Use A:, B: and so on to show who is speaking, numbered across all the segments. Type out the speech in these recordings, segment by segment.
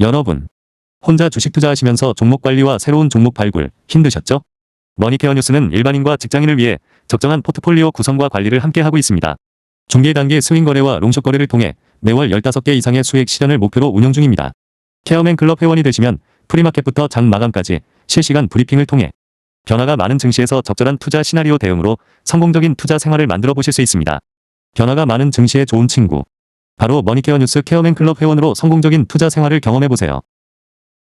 A: 여러분, 혼자 주식 투자하시면서 종목 관리와 새로운 종목 발굴 힘드셨죠? 머니케어 뉴스는 일반인과 직장인을 위해 적정한 포트폴리오 구성과 관리를 함께 하고 있습니다. 중개 단계 스윙 거래와 롱숏 거래를 통해 매월 15개 이상의 수익 실현을 목표로 운영 중입니다. 케어맨 클럽 회원이 되시면 프리마켓부터 장 마감까지 실시간 브리핑을 통해 변화가 많은 증시에서 적절한 투자 시나리오 대응으로 성공적인 투자 생활을 만들어 보실 수 있습니다. 변화가 많은 증시의 좋은 친구. 바로 머니케어 뉴스 케어맨 클럽 회원으로 성공적인 투자 생활을 경험해 보세요.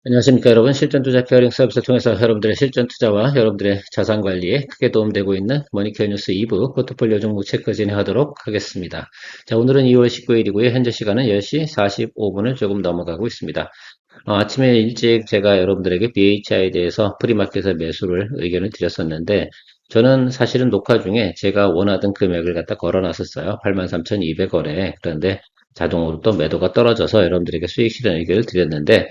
B: 안녕하십니까 여러분. 실전 투자 케어링 서비스를 통해서 여러분들의 실전 투자와 여러분들의 자산 관리에 크게 도움되고 있는 머니케어 뉴스 2부 포트폴리오 종목 체크 진행하도록 하겠습니다. 자, 오늘은 2월 19일이고요. 현재 시간은 10시 45분을 조금 넘어가고 있습니다. 아침에 일찍 제가 여러분들에게 BHI에 대해서 프리마켓에 매수를 의견을 드렸었는데, 저는 사실은 녹화 중에 제가 원하던 금액을 갖다 걸어놨었어요. 83,200원에. 그런데 자동으로 또 매도가 떨어져서 여러분들에게 수익 실현 의견을 드렸는데,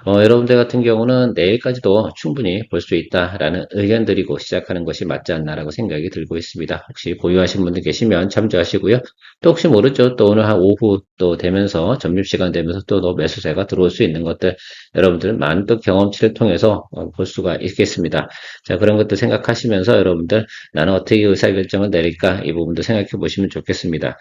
B: 여러분들 같은 경우는 내일까지도 충분히 볼 수 있다라는 의견 드리고 시작하는 것이 맞지 않나라고 생각이 들고 있습니다. 혹시 보유하신 분들 계시면 참조하시고요. 또 혹시 모르죠. 또 오늘 한 오후 또 되면서 점심시간 되면서 또 매수세가 들어올 수 있는 것들 여러분들은 많은 또 경험치를 통해서 볼 수가 있겠습니다. 자, 그런 것들 생각하시면서 여러분들 나는 어떻게 의사결정을 내릴까 이 부분도 생각해 보시면 좋겠습니다.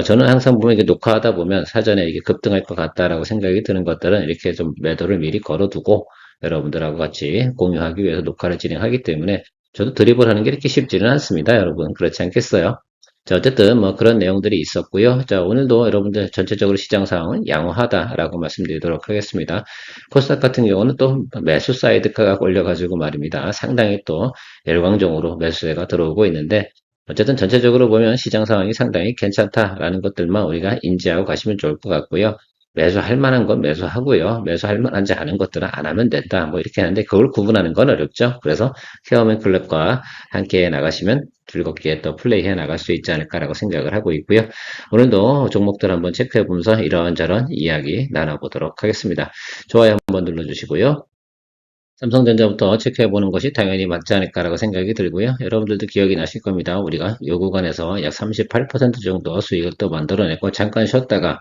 B: 저는 항상 보면 이게 녹화하다 보면 사전에 이게 급등할 것 같다라고 생각이 드는 것들은 이렇게 좀 매도를 미리 걸어두고 여러분들하고 같이 공유하기 위해서 녹화를 진행하기 때문에 저도 드립을 하는 게 이렇게 쉽지는 않습니다. 여러분 그렇지 않겠어요? 자, 어쨌든 뭐 그런 내용들이 있었고요. 자, 오늘도 여러분들 전체적으로 시장 상황은 양호하다라고 말씀드리도록 하겠습니다. 코스닥 같은 경우는 또 매수 사이드가가 올려가지고 말입니다. 상당히 또 열광적으로 매수세가 들어오고 있는데 어쨌든 전체적으로 보면 시장 상황이 상당히 괜찮다라는 것들만 우리가 인지하고 가시면 좋을 것 같고요. 매수할 만한 건 매수하고요. 매수할 만하지 않은 것들은 안 하면 된다. 뭐 이렇게 하는데 그걸 구분하는 건 어렵죠. 그래서 케어맨 클럽과 함께 나가시면 즐겁게 또 플레이해 나갈 수 있지 않을까라고 생각을 하고 있고요. 오늘도 종목들 한번 체크해 보면서 이런저런 이야기 나눠보도록 하겠습니다. 좋아요 한번 눌러주시고요. 삼성전자부터 체크해보는 것이 당연히 맞지 않을까라고 생각이 들고요. 여러분들도 기억이 나실 겁니다. 우리가 요 구간에서 약 38% 정도 수익을 또 만들어냈고 잠깐 쉬었다가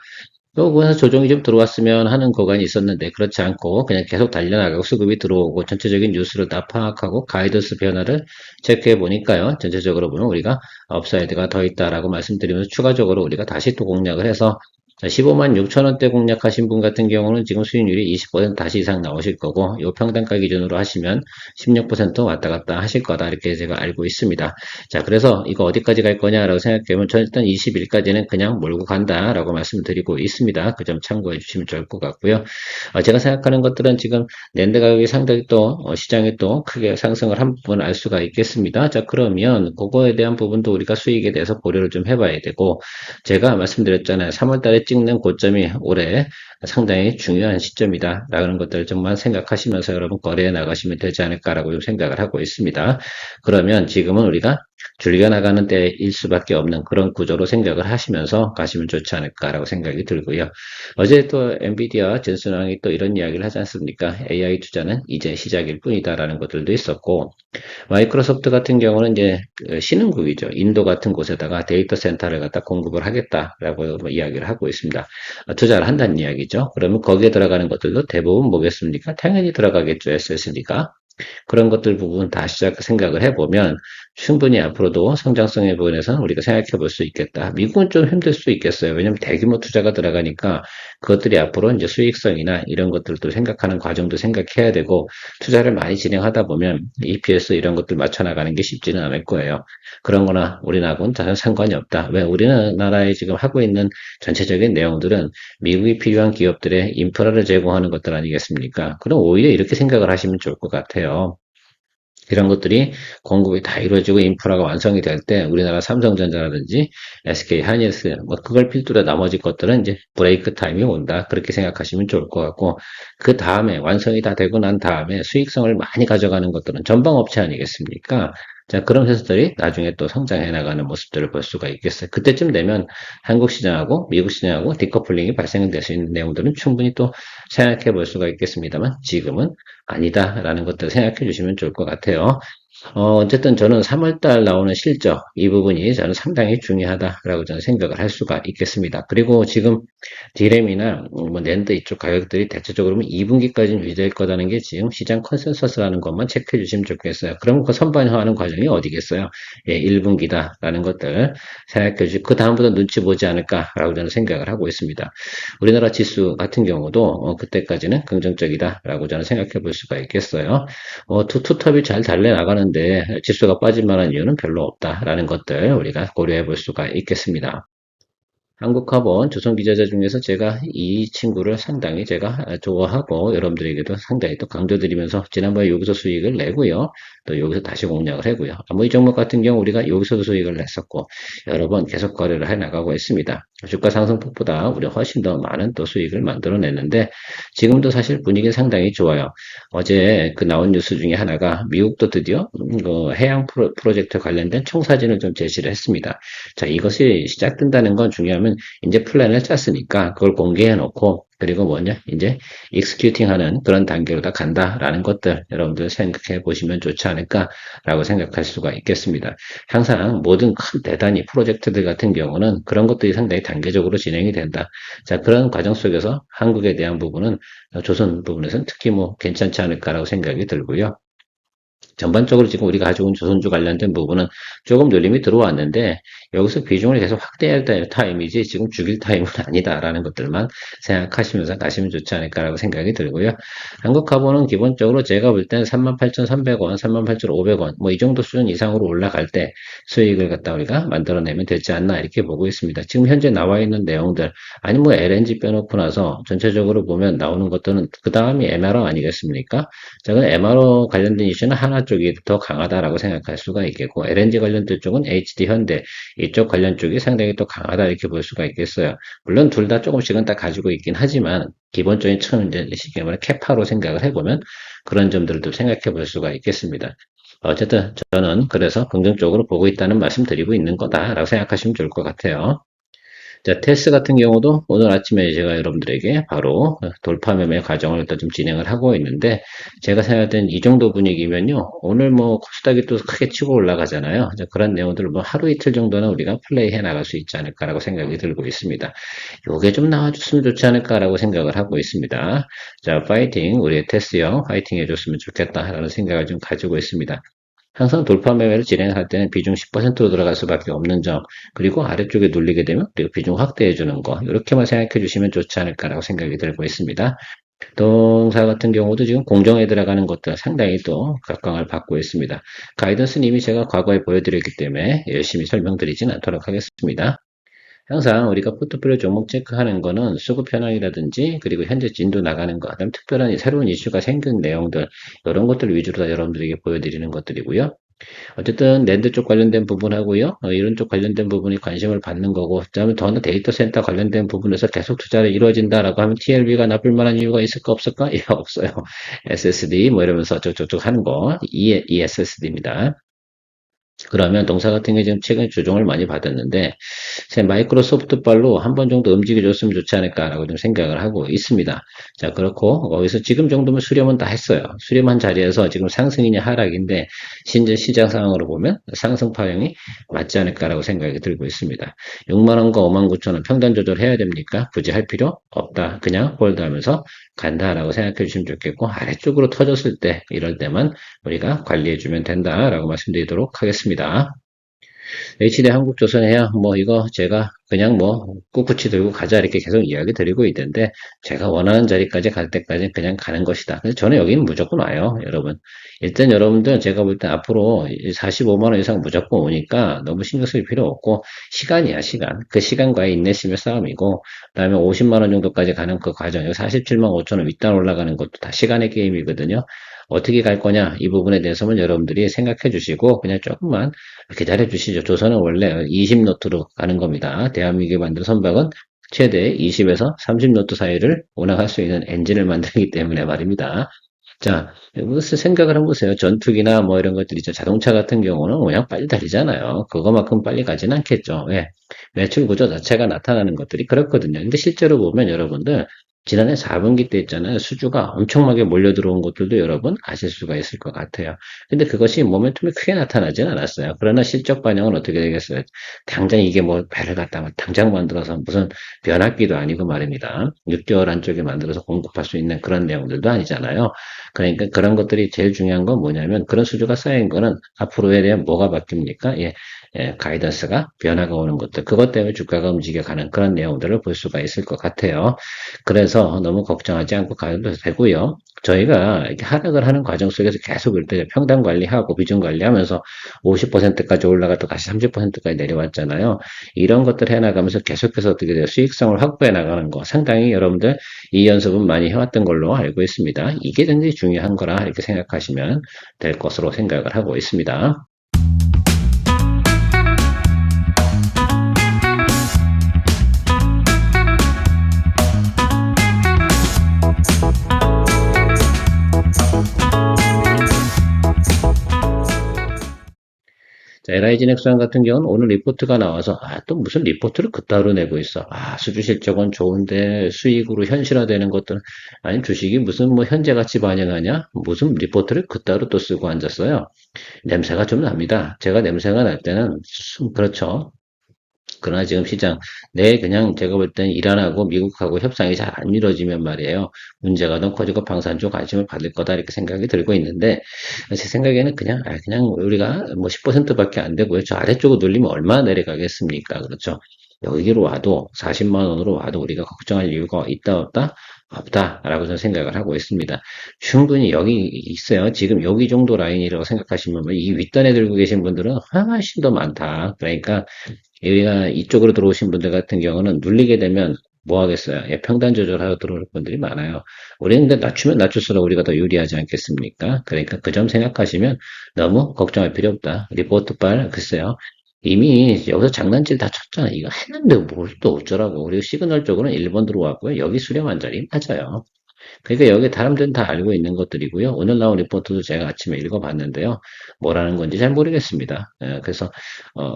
B: 또 그래서 조정이 좀 들어왔으면 하는 구간이 있었는데 그렇지 않고 그냥 계속 달려나가고 수급이 들어오고 전체적인 뉴스를 다 파악하고 가이던스 변화를 체크해 보니까요. 전체적으로 보면 우리가 업사이드가 더 있다라고 말씀드리면서 추가적으로 우리가 다시 또 공략을 해서 15만 6천 원대 공략하신 분 같은 경우는 지금 수익률이 20% 다시 이상 나오실 거고 요 평단가 기준으로 하시면 16% 왔다 갔다 하실 거다 이렇게 제가 알고 있습니다. 자, 그래서 이거 어디까지 갈 거냐라고 생각해보면 저는 일단 20일까지는 그냥 몰고 간다라고 말씀드리고 있습니다. 그 점 참고해 주시면 좋을 것 같고요. 제가 생각하는 것들은 지금 랜드 가격이 상당히 또 시장에 또 크게 상승을 한 부분 알 수가 있겠습니다. 자, 그러면 그거에 대한 부분도 우리가 수익에 대해서 고려를 좀 해봐야 되고 제가 말씀드렸잖아요. 3월 달에 찍는 고점이 올해 상당히 중요한 시점이다 라는 것들을 정말 생각하시면서 여러분 거래해 나가시면 되지 않을까라고 좀 생각을 하고 있습니다. 그러면 지금은 우리가 줄여나가는 때일 수밖에 없는 그런 구조로 생각을 하시면서 가시면 좋지 않을까라고 생각이 들고요. 어제 또 엔비디아 jensen왕이 또 이런 이야기를 하지 않습니까? AI 투자는 이제 시작일 뿐이다라는 것들도 있었고 마이크로소프트 같은 경우는 이제 그 신흥국이죠. 인도 같은 곳에다가 데이터 센터를 갖다 공급을 하겠다라고 뭐 이야기를 하고 있습니다. 투자를 한다는 이야기죠. 그러면 거기에 들어가는 것들도 대부분 뭐겠습니까? 당연히 들어가겠죠. SSD가. 그런 것들 부분 다 생각을 해보면 충분히 앞으로도 성장성의 부분에서는 우리가 생각해 볼 수 있겠다. 미국은 좀 힘들 수 있겠어요. 왜냐하면 대규모 투자가 들어가니까 그것들이 앞으로 이제 수익성이나 이런 것들도 생각하는 과정도 생각해야 되고 투자를 많이 진행하다 보면 EPS 이런 것들 맞춰 나가는 게 쉽지는 않을 거예요. 그런 거나 우리나라하고는 전혀 상관이 없다. 왜 우리나라에 지금 하고 있는 전체적인 내용들은 미국이 필요한 기업들의 인프라를 제공하는 것들 아니겠습니까? 그럼 오히려 이렇게 생각을 하시면 좋을 것 같아요. 이런 것들이 공급이 다 이루어지고 인프라가 완성이 될 때 우리나라 삼성전자라든지 SK 하이닉스 뭐 그걸 필두로 나머지 것들은 이제 브레이크 타임이 온다 그렇게 생각하시면 좋을 것 같고 그 다음에 완성이 다 되고 난 다음에 수익성을 많이 가져가는 것들은 전방업체 아니겠습니까? 자, 그런 회사들이 나중에 또 성장해 나가는 모습들을 볼 수가 있겠어요. 그때쯤 되면 한국 시장하고 미국 시장하고 디커플링이 발생될 수 있는 내용들은 충분히 또 생각해 볼 수가 있겠습니다만 지금은 아니다라는 것들 생각해 주시면 좋을 것 같아요. 어쨌든 저는 3월달 나오는 실적, 이 부분이 저는 상당히 중요하다라고 저는 생각을 할 수가 있겠습니다. 그리고 지금 디램이나 뭐 낸드 이쪽 가격들이 대체적으로 2분기까지는 유지될 거라는 게 지금 시장 컨센서스라는 것만 체크해 주시면 좋겠어요. 그럼 그 선반영하는 과정이 어디겠어요? 예, 1분기다라는 것들 생각해 주시고, 그 다음부터 눈치 보지 않을까라고 저는 생각을 하고 있습니다. 우리나라 지수 같은 경우도 그때까지는 긍정적이다라고 저는 생각해 볼 수가 있겠어요. 투톱이 잘 달려나가는데 지수가 빠질 만한 이유는 별로 없다라는 것들 우리가 고려해 볼 수가 있겠습니다. 한국화본 조선기자재 중에서 제가 이 친구를 상당히 제가 좋아하고 여러분들에게도 상당히 또 강조드리면서 지난번에 여기서 수익을 내고요. 또 여기서 다시 공략을 하고요. 뭐 이 종목 같은 경우 우리가 여기서도 수익을 냈었고 여러 번 계속 거래를 해 나가고 있습니다. 주가 상승폭보다 우리가 훨씬 더 많은 또 수익을 만들어냈는데 지금도 사실 분위기 상당히 좋아요. 어제 그 나온 뉴스 중에 하나가 미국도 드디어 그 해양 프로젝트 관련된 총사진을 좀 제시를 했습니다. 자, 이것이 시작된다는 건 중요하면 이제 플랜을 짰으니까 그걸 공개해 놓고 그리고 뭐냐 이제 익스큐팅 하는 그런 단계로 다 간다라는 것들 여러분들 생각해 보시면 좋지 않을까라고 생각할 수가 있겠습니다. 항상 모든 큰 대단히 프로젝트들 같은 경우는 그런 것들이 상당히 단계적으로 진행이 된다. 자, 그런 과정 속에서 한국에 대한 부분은 조선 부분에서는 특히 뭐 괜찮지 않을까라고 생각이 들고요. 전반적으로 지금 우리가 가지고 있는 조선주 관련된 부분은 조금 눌림이 들어왔는데 여기서 비중을 계속 확대해야 될 타임이지 지금 죽일 타임은 아니다라는 것들만 생각하시면서 가시면 좋지 않을까라고 생각이 들고요. 한국화보는 기본적으로 제가 볼 때는 38,300원, 38,500원 뭐 이 정도 수준 이상으로 올라갈 때 수익을 갖다 우리가 만들어내면 되지 않나 이렇게 보고 있습니다. 지금 현재 나와 있는 내용들 아니 뭐 LNG 빼놓고 나서 전체적으로 보면 나오는 것들은 그 다음이 MRO 아니겠습니까? 저는 MRO 관련된 이슈는 하나 쪽이 더 강하다라고 생각할 수가 있겠고 LNG 관련된 쪽은 HD 현대 이쪽 관련 쪽이 상당히 또 강하다 이렇게 볼 수가 있겠어요. 물론 둘 다 조금씩은 다 가지고 있긴 하지만 기본적인 처음 이제 쉽게 말해 캐파로 생각을 해보면 그런 점들도 생각해 볼 수가 있겠습니다. 어쨌든 저는 그래서 긍정적으로 보고 있다는 말씀 드리고 있는 거다라고 생각하시면 좋을 것 같아요. 자, 테스 같은 경우도 오늘 아침에 제가 여러분들에게 바로 돌파 매매 과정을 일단 좀 진행을 하고 있는데 제가 생각했던 이 정도 분위기면요. 오늘 뭐 코스닥이 또 크게 치고 올라가잖아요. 그런 내용들을 뭐 하루 이틀 정도는 우리가 플레이 해 나갈 수 있지 않을까라고 생각이 들고 있습니다. 요게 좀 나와줬으면 좋지 않을까라고 생각을 하고 있습니다. 자, 파이팅. 우리 테스 형 파이팅 해줬으면 좋겠다라는 생각을 좀 가지고 있습니다. 항상 돌파 매매를 진행할 때는 비중 10%로 들어갈 수밖에 없는 점, 그리고 아래쪽에 눌리게 되면 그리고 비중 확대해 주는 거, 이렇게만 생각해 주시면 좋지 않을까라고 생각이 들고 있습니다. 동사 같은 경우도 지금 공정에 들어가는 것들 상당히 또 각광을 받고 있습니다. 가이던스는 이미 제가 과거에 보여드렸기 때문에 열심히 설명드리진 않도록 하겠습니다. 항상 우리가 포트폴리오 종목 체크하는 거는 수급 현황이라든지 그리고 현재 진도 나가는 거, 그다음 특별한 새로운 이슈가 생긴 내용들 이런 것들 위주로 다 여러분들에게 보여드리는 것들이고요. 어쨌든 랜드 쪽 관련된 부분하고요. 이런 쪽 관련된 부분이 관심을 받는 거고 그다음에 더는 데이터 센터 관련된 부분에서 계속 투자를 이루어진다라고 하면 TLB가 나쁠 만한 이유가 있을까 없을까? 예, 없어요. SSD 뭐 이러면서 어쩌고저쩌고 하는 거 ESSD입니다. 그러면 동사 같은 게 지금 최근에 조정을 많이 받았는데 제 마이크로소프트 발로 한 번 정도 움직여줬으면 좋지 않을까라고 좀 생각을 하고 있습니다. 자, 그렇고 거기서 지금 정도면 수렴은 다 했어요. 수렴한 자리에서 지금 상승이냐 하락인데 현재 시장 상황으로 보면 상승 파형이 맞지 않을까라고 생각이 들고 있습니다. 6만 원과 5만 9천 원 평단 조절해야 됩니까? 굳이 할 필요 없다. 그냥 홀드하면서 간다라고 생각해 주시면 좋겠고 아래쪽으로 터졌을 때 이럴 때만 우리가 관리해 주면 된다라고 말씀드리도록 하겠습니다. HD 한국조선해야 뭐 이거 제가 그냥 뭐 꿋꿋이 들고 가자 이렇게 계속 이야기 드리고 있는데 제가 원하는 자리까지 갈 때까지 그냥 가는 것이다. 그래서 저는 여기는 무조건 와요, 여러분. 일단 여러분들 제가 볼 때 앞으로 45만 원 이상 무조건 오니까 너무 신경 쓸 필요 없고 시간이야, 시간. 그 시간과의 인내심의 싸움이고 그다음에 50만 원 정도까지 가는 그 과정, 47만 5천 원 윗단 올라가는 것도 다 시간의 게임이거든요. 어떻게 갈 거냐 이 부분에 대해서는 여러분들이 생각해 주시고 그냥 조금만 기다려 주시죠. 조선은 원래 20노트로 가는 겁니다. 대한민국에 만든 선박은 최대 20에서 30노트 사이를 운항할 수 있는 엔진을 만들기 때문에 말입니다. 자, 무슨 생각을 한번 보세요. 전투기나 뭐 이런 것들 있죠. 자동차 같은 경우는 그냥 빨리 달리잖아요. 그거만큼 빨리 가진 않겠죠. 왜? 매출 구조 자체가 나타나는 것들이 그렇거든요. 근데 실제로 보면 여러분들 지난해 4분기 때 있잖아요. 수주가 엄청나게 몰려 들어온 것들도 여러분 아실 수가 있을 것 같아요. 근데 그것이 모멘텀이 크게 나타나진 않았어요. 그러나 실적 반영은 어떻게 되겠어요? 당장 이게 뭐 배를 갖다 당장 만들어서 무슨 변압기도 아니고 말입니다. 6개월 안쪽에 만들어서 공급할 수 있는 그런 내용들도 아니잖아요. 그러니까 그런 것들이 제일 중요한 건 뭐냐면 그런 수주가 쌓인 거는 앞으로에 대한 뭐가 바뀝니까? 가이던스가 변화가 오는 것들. 그것 때문에 주가가 움직여가는 그런 내용들을 볼 수가 있을 것 같아요. 그래서 너무 걱정하지 않고 가도 되고요. 저희가 이렇게 하락을 하는 과정 속에서 계속 이렇게 평단 관리하고 비중 관리하면서 50%까지 올라갔다 다시 30%까지 내려왔잖아요. 이런 것들 해나가면서 계속해서 어떻게 돼요? 수익성을 확보해 나가는 거 상당히 여러분들 이 연습은 많이 해왔던 걸로 알고 있습니다. 이게 굉장히 중요한 거라 이렇게 생각하시면 될 것으로 생각을 하고 있습니다. 자, LIG 넥스원 같은 경우는 오늘 리포트가 나와서, 또 무슨 리포트를 그따로 내고 있어. 수주 실적은 좋은데 수익으로 현실화되는 것들은, 아니, 주식이 무슨 뭐 현재 가치 반영하냐? 무슨 리포트를 그따로 또 쓰고 앉았어요. 냄새가 좀 납니다. 제가 냄새가 날 때는, 그렇죠. 그러나 지금 시장, 그냥 제가 볼 땐 이란하고 미국하고 협상이 잘 안 이루어지면 말이에요. 문제가 더 커지고 방산 쪽 관심을 받을 거다 이렇게 생각이 들고 있는데, 제 생각에는 그냥 우리가 뭐 10%밖에 안 되고요. 저 아래쪽으로 눌리면 얼마나 내려가겠습니까? 그렇죠. 여기로 와도 40만 원으로 와도 우리가 걱정할 이유가 있다 없다? 없다라고 저는 생각을 하고 있습니다. 충분히 여기 있어요. 지금 여기 정도 라인이라고 생각하시면 이 윗단에 들고 계신 분들은 훨씬 더 많다. 그러니까 여기가 이쪽으로 들어오신 분들 같은 경우는 눌리게 되면 뭐 하겠어요? 평단 조절하러 들어올 분들이 많아요. 우리는 근데 낮추면 낮출수록 우리가 더 유리하지 않겠습니까? 그러니까 그 점 생각하시면 너무 걱정할 필요 없다. 리포트 빨, 글쎄요. 이미 여기서 장난질 다 쳤잖아. 이거 했는데 뭘 또 어쩌라고. 그리고 시그널 쪽으로는 1번 들어왔고요. 여기 수렴 완전히 맞아요. 그러니까 여기 사람들은 다 알고 있는 것들이고요. 오늘 나온 리포트도 제가 아침에 읽어봤는데요. 뭐라는 건지 잘 모르겠습니다. 그래서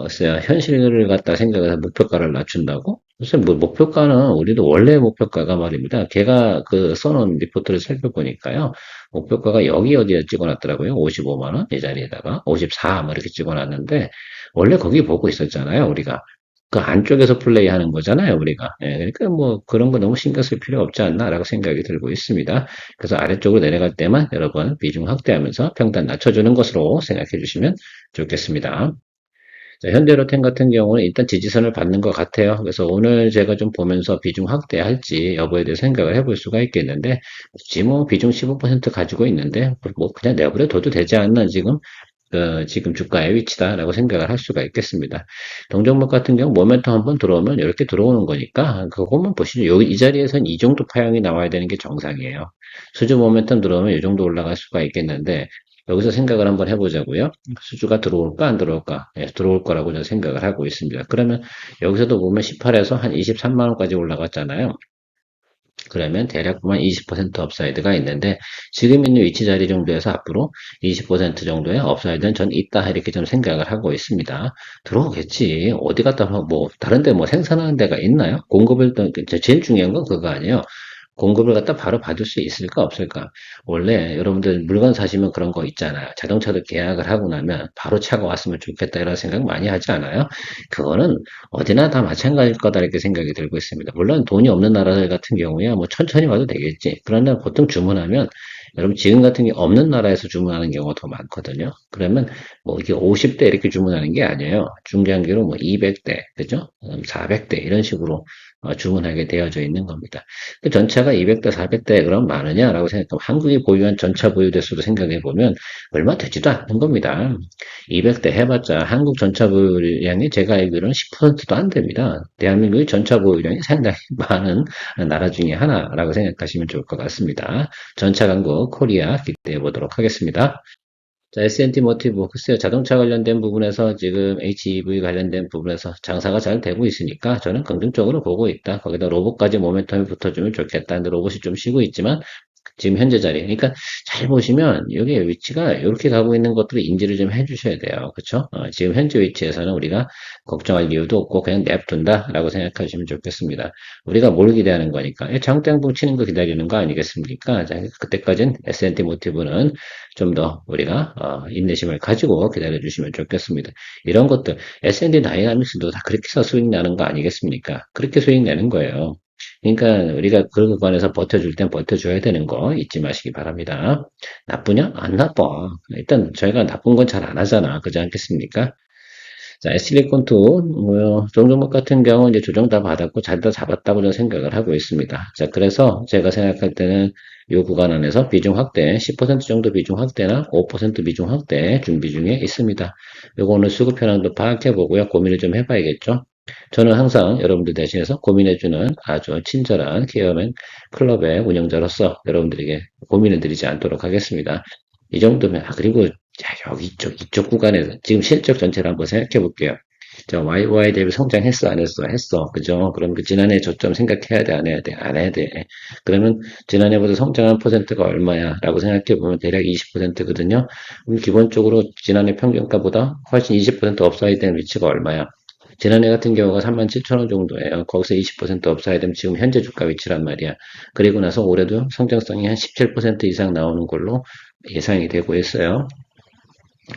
B: 글쎄요, 현실을 갖다 생각해서 목표가를 낮춘다고? 글쎄, 뭐 목표가는 우리도 원래 목표가가 말입니다. 걔가 그 써놓은 리포트를 살펴보니까요. 목표가가 여기 어디에 찍어놨더라고요. 55만 원 이 자리에다가 54 뭐 이렇게 찍어놨는데 원래 거기 보고 있었잖아요. 우리가. 그 안쪽에서 플레이하는 거잖아요, 우리가. 그러니까 뭐 그런 거 너무 신경 쓸 필요 없지 않나라고 생각이 들고 있습니다. 그래서 아래쪽으로 내려갈 때만 여러분 비중 확대하면서 평단 낮춰주는 것으로 생각해 주시면 좋겠습니다. 자, 현대로템 같은 경우는 일단 지지선을 받는 것 같아요. 그래서 오늘 제가 좀 보면서 비중 확대할지 여부에 대해 생각을 해볼 수가 있겠는데, 굳이 뭐 비중 15% 가지고 있는데, 뭐 그냥 내버려둬도 되지 않나 지금 주가의 위치다라고 생각을 할 수가 있겠습니다. 동종목 같은 경우 모멘텀 한번 들어오면 이렇게 들어오는 거니까 그것만 보시죠. 여기 이 자리에선 이 정도 파형이 나와야 되는 게 정상이에요. 수주 모멘텀 들어오면 이 정도 올라갈 수가 있겠는데 여기서 생각을 한번 해보자고요. 수주가 들어올까 안 들어올까? 들어올 거라고 저는 생각을 하고 있습니다. 그러면 여기서도 보면 18에서 한 23만 원까지 올라갔잖아요. 그러면 대략 보면 20% 업사이드가 있는데 지금 있는 위치 자리 정도에서 앞으로 20% 정도의 업사이드는 전 있다 이렇게 좀 생각을 하고 있습니다. 들어오겠지. 어디 갔다 뭐 다른 데 뭐 생산하는 데가 있나요? 공급을 제일 중요한 건 그거 아니에요. 공급을 갖다 바로 받을 수 있을까 없을까? 원래 여러분들 물건 사시면 그런 거 있잖아요. 자동차도 계약을 하고 나면 바로 차가 왔으면 좋겠다 이런 생각 많이 하지 않아요? 그거는 어디나 다 마찬가지일 거다 이렇게 생각이 들고 있습니다. 물론 돈이 없는 나라들 같은 경우야 뭐 천천히 와도 되겠지. 그러나 보통 주문하면 여러분 지금 같은 게 없는 나라에서 주문하는 경우가 더 많거든요. 그러면 뭐 이게 50대 이렇게 주문하는 게 아니에요. 중장기로 뭐 200대, 그죠? 400대 이런 식으로 주문하게 되어져 있는 겁니다. 그 전차가 200대, 400대 그럼 많으냐라고 생각하면 한국이 보유한 전차 보유 대수도 생각해 보면 얼마 되지도 않는 겁니다. 200대 해봤자 한국 전차 보유량이 제가 알기로는 10%도 안 됩니다. 대한민국의 전차 보유량이 상당히 많은 나라 중에 하나라고 생각하시면 좋을 것 같습니다. 전차 광고 코리아 기대해 보도록 하겠습니다. 자, S&T 모티브, 글쎄요, 자동차 관련된 부분에서 지금 HEV 관련된 부분에서 장사가 잘 되고 있으니까 저는 긍정적으로 보고 있다. 거기다 로봇까지 모멘텀이 붙어주면 좋겠다. 근데 로봇이 좀 쉬고 있지만 지금 현재 자리. 그러니까 잘 보시면 여기 위치가 이렇게 가고 있는 것들을 인지를 좀 해주셔야 돼요. 그렇죠? 지금 현재 위치에서는 우리가 걱정할 이유도 없고 그냥 냅둔다라고 생각하시면 좋겠습니다. 우리가 뭘 기대하는 거니까 장대양봉 치는 거 기다리는 거 아니겠습니까? 자, 그때까지는 S&T 모티브는 좀 더 우리가 인내심을 가지고 기다려 주시면 좋겠습니다. 이런 것들 S&T 다이나믹스도 다 그렇게 해서 수익 나는 거 아니겠습니까? 그렇게 수익 내는 거예요. 그러니까 우리가 그 구간에서 버텨줄 땐 버텨줘야 되는 거 잊지 마시기 바랍니다. 나쁘냐? 안 나빠. 일단 저희가 나쁜 건 잘 안 하잖아. 그렇지 않겠습니까? 자, 실리콘2, 종종목 같은 경우 이제 조정 다 받았고 잘 다 잡았다고 저는 생각을 하고 있습니다. 자, 그래서 제가 생각할 때는 이 구간 안에서 비중 확대, 10% 정도 비중 확대나 5% 비중 확대 준비 중에 있습니다. 요거 오늘 수급 현황도 파악해 보고요. 고민을 좀 해봐야겠죠. 저는 항상 여러분들 대신해서 고민해주는 아주 친절한 케어맨 클럽의 운영자로서 여러분들에게 고민을 드리지 않도록 하겠습니다. 이 정도면, 그리고 여기 이쪽 구간에서 지금 실적 전체를 한번 생각해 볼게요. 자, YY 대비 성장했어, 안 했어? 했어. 그죠? 그럼 그 지난해 저점 생각해야 돼, 안 해야 돼? 안 해야 돼. 그러면 지난해보다 성장한 퍼센트가 얼마야? 라고 생각해 보면 대략 20%거든요. 그럼 기본적으로 지난해 평균가보다 훨씬 20% 업사이드된 위치가 얼마야? 지난해 같은 경우가 37,000원 정도예요. 거기서 20% 업사이드면 지금 현재 주가 위치란 말이야. 그리고 나서 올해도 성장성이 한 17% 이상 나오는 걸로 예상이 되고 있어요.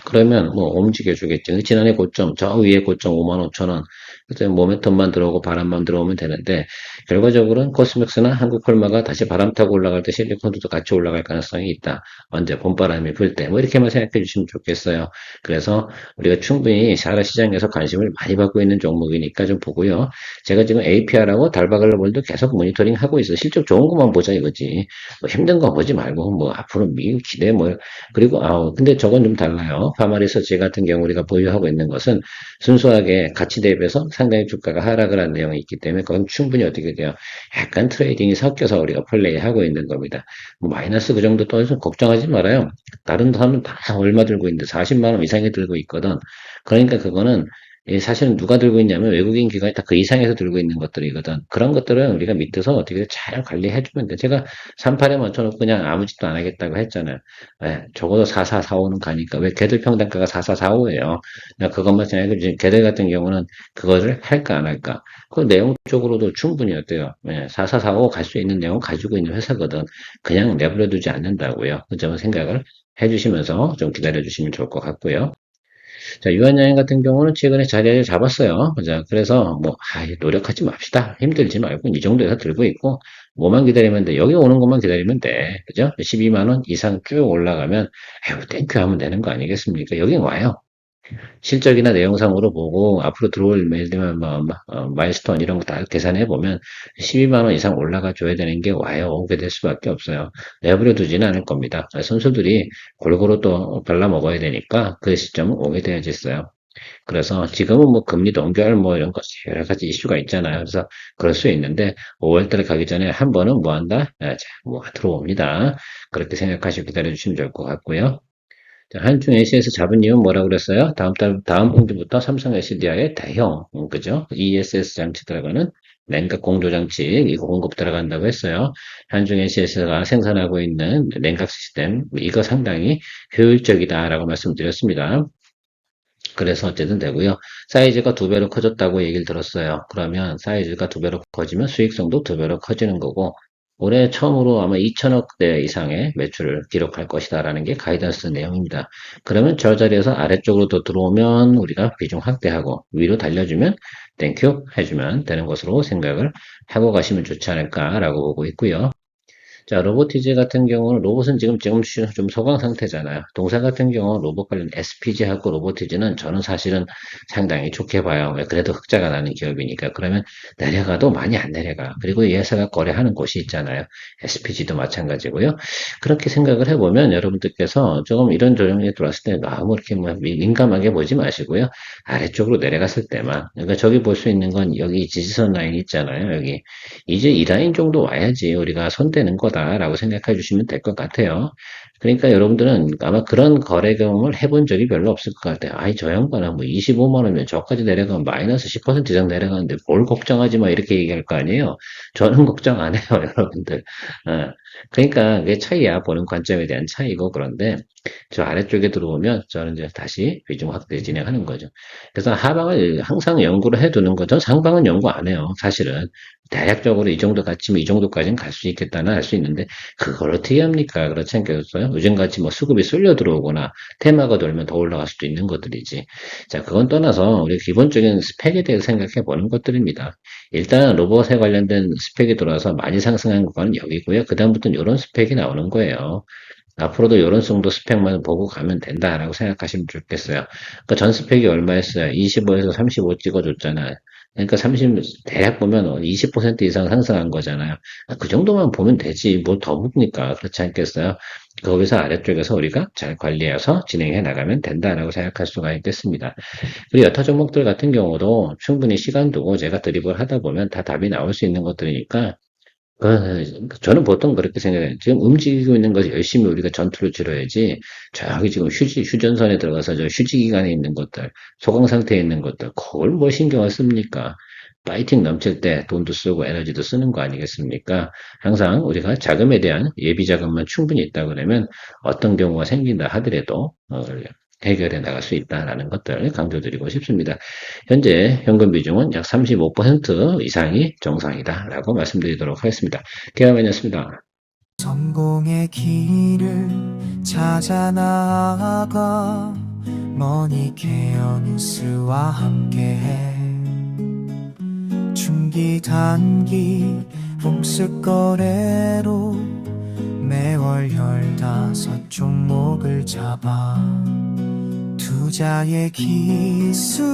B: 그러면 뭐 움직여 주겠죠. 지난해 고점, 저 위에 고점 55,000원. 그때 모멘텀만 들어오고 바람만 들어오면 되는데, 결과적으로는 코스맥스나 한국콜마가 다시 바람 타고 올라갈 때 실리콘도 같이 올라갈 가능성이 있다. 언제? 봄바람이 불 때. 뭐 이렇게만 생각해 주시면 좋겠어요. 그래서 우리가 충분히 사라 시장에서 관심을 많이 받고 있는 종목이니까 좀 보고요. 제가 지금 APR하고 달바글로벌도 계속 모니터링 하고 있어. 실적 좋은 것만 보자 이거지. 뭐 힘든 거 보지 말고, 뭐 앞으로 미국 기대 뭐, 그리고, 근데 저건 좀 달라요. 파마 리서치 같은 경우 우리가 보유하고 있는 것은 순수하게 가치 대비해서 상당히 주가가 하락을 한 내용이 있기 때문에 그건 충분히 어떻게 돼요? 약간 트레이딩이 섞여서 우리가 플레이하고 있는 겁니다. 뭐 마이너스 그 정도 떠서 걱정하지 말아요. 다른 사람은 다 얼마 들고 있는데 40만 원 이상이 들고 있거든. 그러니까 그거는 사실은 누가 들고 있냐면 외국인 기관이 다 그 이상에서 들고 있는 것들이거든. 그런 것들은 우리가 밑에서 어떻게 잘 관리해주면 돼. 제가 38에 맞춰놓고 그냥 아무 짓도 안 하겠다고 했잖아요. 적어도 4445는 가니까. 왜 걔들 평단가가 4445예요. 나 그것만 생각해. 걔들 같은 경우는 그거를 할까 안 할까. 그 내용적으로도 충분히 어때요. 4445 갈 수 있는 내용 가지고 있는 회사거든. 그냥 내버려두지 않는다고요. 그 점은 생각을 해주시면서 좀 기다려주시면 좋을 것 같고요. 자, 유한양행 같은 경우는 최근에 자리를 잡았어요. 자, 그래서 뭐, 노력하지 맙시다. 힘들지 말고 이 정도에서 들고 있고, 뭐만 기다리면 돼. 여기 오는 것만 기다리면 돼. 그죠? 12만 원 이상 쭉 올라가면, 아유, 땡큐 하면 되는 거 아니겠습니까? 여긴 와요. 실적이나 내용상으로 보고 앞으로 들어올 예를 들면 마일스톤 이런 거 다 계산해 보면 12만 원 이상 올라가 줘야 되는 게 와요. 오게 될 수밖에 없어요. 내버려 두지는 않을 겁니다. 선수들이 골고루 또 발라 먹어야 되니까 그 시점은 오게 돼야지 있어요. 그래서 지금은 뭐 금리 동결 뭐 이런 것 여러 가지 이슈가 있잖아요. 그래서 그럴 수 있는데 5월달에 가기 전에 한 번은 뭐 한다? 자, 뭐 들어옵니다. 그렇게 생각하시고 기다려 주시면 좋을 것 같고요. 자, 한중 AC에서 잡은 이유는 뭐라 그랬어요? 다음 분기부터 삼성 SDI의 대형, 그죠? ESS 장치 들어가는 냉각 공조 장치, 이거 공급 들어간다고 했어요. 한중 ACS가 생산하고 있는 냉각 시스템, 이거 상당히 효율적이다라고 말씀드렸습니다. 그래서 어쨌든 되고요. 사이즈가 두 배로 커졌다고 얘기를 들었어요. 그러면 사이즈가 두 배로 커지면 수익성도 두 배로 커지는 거고, 올해 처음으로 아마 2천억대 이상의 매출을 기록할 것이다라는 게 가이던스 내용입니다. 그러면 저 자리에서 아래쪽으로 더 들어오면 우리가 비중 확대하고 위로 달려주면 땡큐 해주면 되는 것으로 생각을 하고 가시면 좋지 않을까라고 보고 있고요. 자, 로보티즈 같은 경우는 로봇은 지금 좀 소강 상태잖아요. 동사 같은 경우는 로봇 관련 SPG하고 로보티즈는 저는 사실은 상당히 좋게 봐요. 왜? 그래도 흑자가 나는 기업이니까. 그러면 내려가도 많이 안 내려가. 그리고 이 회사가 거래하는 곳이 있잖아요. SPG도 마찬가지고요. 그렇게 생각을 해보면 여러분들께서 조금 이런 조정에 들어왔을 때 너무 이렇게 뭐 민감하게 보지 마시고요. 아래쪽으로 내려갔을 때만. 그러니까 저기 볼 수 있는 건 여기 지지선 라인 있잖아요. 여기. 이제 이 라인 정도 와야지 우리가 손대는 거다라고 생각해 주시면 될 것 같아요. 그러니까 여러분들은 아마 그런 거래 경험을 해본 적이 별로 없을 것 같아요. 아이, 저 양반은 뭐 25만 원이면 저까지 내려가면 마이너스 10% 이상 내려가는데 뭘 걱정하지 마 이렇게 얘기할 거 아니에요. 저는 걱정 안 해요, 여러분들. 어, 그러니까 그게 차이야. 보는 관점에 대한 차이고 그런데 저 아래쪽에 들어오면 저는 이제 다시 비중 확대 진행하는 거죠. 그래서 하방을 항상 연구를 해두는 거죠. 상방은 연구 안 해요. 사실은 대략적으로 이 정도 가치면 이 정도까지는 갈 수 있겠다는 알 수 있는데 그걸 어떻게 합니까? 그렇지 않겠어요? 요즘같이 뭐 수급이 쏠려 들어오거나 테마가 돌면 더 올라갈 수도 있는 것들이지. 자, 그건 떠나서 우리 기본적인 스펙에 대해서 생각해 보는 것들입니다. 일단 로봇에 관련된 스펙이 들어와서 많이 상승한 구간은 여기고요. 그다음부터는 이런 스펙이 나오는 거예요. 앞으로도 이런 정도 스펙만 보고 가면 된다라고 생각하시면 좋겠어요. 그러니까 전 스펙이 얼마였어요? 25에서 35 찍어줬잖아요. 그러니까 30, 대략 보면 20% 이상 상승한 거잖아요. 그 정도만 보면 되지. 뭐 더 묻니까. 그렇지 않겠어요? 거기서 아래쪽에서 우리가 잘 관리해서 진행해 나가면 된다라고 생각할 수가 있겠습니다. 그리고 여타 종목들 같은 경우도 충분히 시간 두고 제가 드립을 하다 보면 다 답이 나올 수 있는 것들이니까 저는 보통 그렇게 생각해요. 지금 움직이고 있는 것이 열심히 우리가 전투를 치러야지, 저기 지금 휴전선에 들어가서 저 휴지 기간에 있는 것들, 소강 상태에 있는 것들, 그걸 뭐 신경을 씁니까? 파이팅 넘칠 때 돈도 쓰고 에너지도 쓰는 거 아니겠습니까? 항상 우리가 자금에 대한 예비 자금만 충분히 있다 그러면 어떤 경우가 생긴다 하더라도, 해결해 나갈 수 있다라는 것들 강조드리고 싶습니다. 현재 현금 비중은 약 35% 이상이 정상이다라고 말씀드리도록 하겠습니다. 개화면이었습니다.
C: 성공의 길을 찾아 나아가 머니케어 뉴스와 함께해 중기 단기 복습 거래로 매월 15종목을 잡아 투자의 기술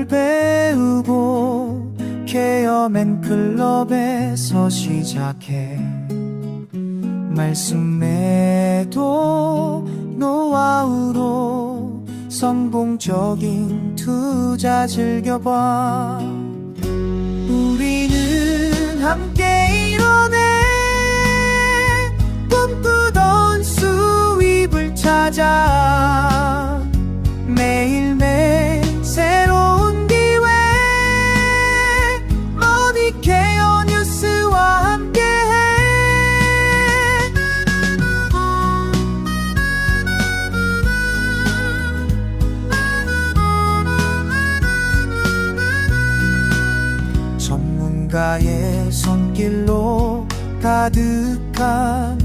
C: 배우고 케어맨 클럽에서 시작해 말씀 매도 노하우로 성공적인 투자 즐겨봐 우리는 함께 이뤄내 꿈꾸던 수입을 찾아 매일매일 새로운 기회 머니케어 뉴스와 함께해 전문가의 손길로 가득한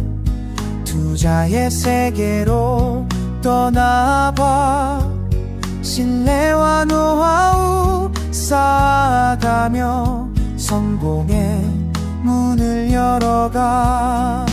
C: 투자의 세계로 떠나봐 신뢰와 노하우 쌓아가며 성공의 문을 열어가